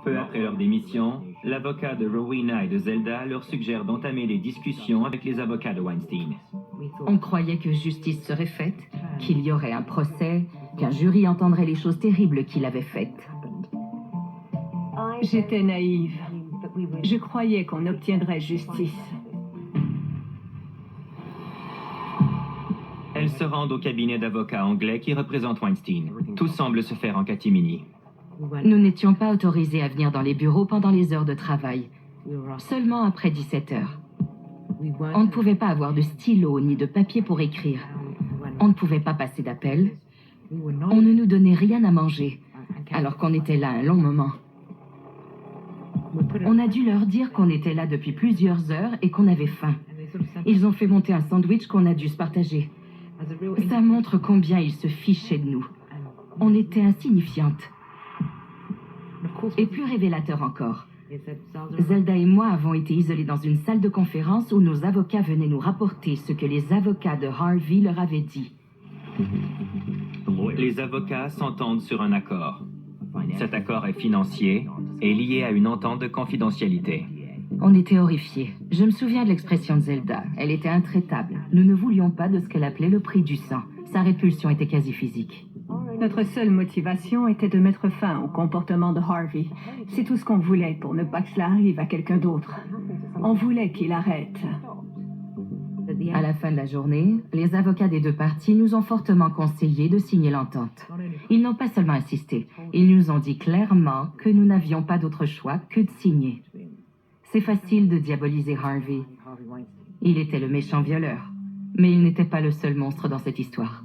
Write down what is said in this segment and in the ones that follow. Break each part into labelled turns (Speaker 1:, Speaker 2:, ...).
Speaker 1: Peu après leur démission, l'avocat de Rowena et de Zelda leur suggère d'entamer des discussions avec les avocats de Weinstein.
Speaker 2: On croyait que justice serait faite, qu'il y aurait un procès, qu'un jury entendrait les choses terribles qu'il avait faites.
Speaker 3: J'étais naïve. Je croyais qu'on obtiendrait justice.
Speaker 1: Elles se rendent au cabinet d'avocats anglais qui représente Weinstein. Tout semble se faire en catimini.
Speaker 2: Nous n'étions pas autorisés à venir dans les bureaux pendant les heures de travail, seulement après 17 heures. On ne pouvait pas avoir de stylo ni de papier pour écrire. On ne pouvait pas passer d'appel. On ne nous donnait rien à manger, alors qu'on était là un long moment. On a dû leur dire qu'on était là depuis plusieurs heures et qu'on avait faim. Ils ont fait monter un sandwich qu'on a dû se partager. Ça montre combien ils se fichaient de nous. On était insignifiantes. Et plus révélateur encore, Zelda et moi avons été isolés dans une salle de conférence où nos avocats venaient nous rapporter ce que les avocats de Harvey leur avaient dit.
Speaker 1: Les avocats s'entendent sur un accord. Cet accord est financier et lié à une entente de confidentialité.
Speaker 2: On était horrifiés. Je me souviens de l'expression de Zelda. Elle était intraitable. Nous ne voulions pas de ce qu'elle appelait le prix du sang. Sa répulsion était quasi physique.
Speaker 3: Notre seule motivation était de mettre fin au comportement de Harvey. C'est tout ce qu'on voulait pour ne pas que cela arrive à quelqu'un d'autre. On voulait qu'il arrête.
Speaker 2: À la fin de la journée, les avocats des deux parties nous ont fortement conseillé de signer l'entente. Ils n'ont pas seulement insisté, ils nous ont dit clairement que nous n'avions pas d'autre choix que de signer. C'est facile de diaboliser Harvey. Il était le méchant violeur, mais il n'était pas le seul monstre dans cette histoire.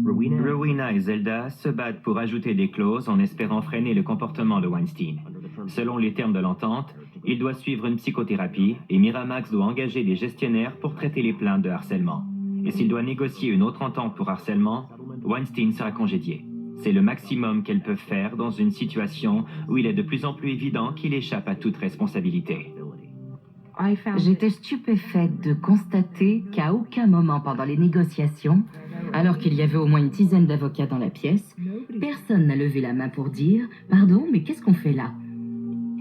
Speaker 1: Rowena et Zelda se battent pour ajouter des clauses en espérant freiner le comportement de Weinstein. Selon les termes de l'entente, il doit suivre une psychothérapie et Miramax doit engager des gestionnaires pour traiter les plaintes de harcèlement. Et s'il doit négocier une autre entente pour harcèlement, Weinstein sera congédié. C'est le maximum qu'elles peuvent faire dans une situation où il est de plus en plus évident qu'il échappe à toute responsabilité.
Speaker 2: J'étais stupéfaite de constater qu'à aucun moment pendant les négociations, alors qu'il y avait au moins une dizaine d'avocats dans la pièce, personne n'a levé la main pour dire « Pardon, mais qu'est-ce qu'on fait là ?»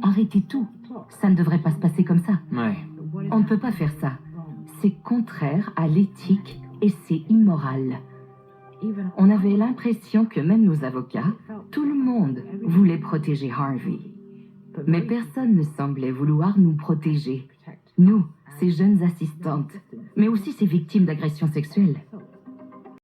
Speaker 2: Arrêtez tout. Ça ne devrait pas se passer comme ça.
Speaker 1: Ouais.
Speaker 2: On ne peut pas faire ça. C'est contraire à l'éthique et c'est immoral. On avait l'impression que même nos avocats, tout le monde voulait protéger Harvey. Mais personne ne semblait vouloir nous protéger. Nous, ces jeunes assistantes, mais aussi ces victimes d'agressions sexuelles.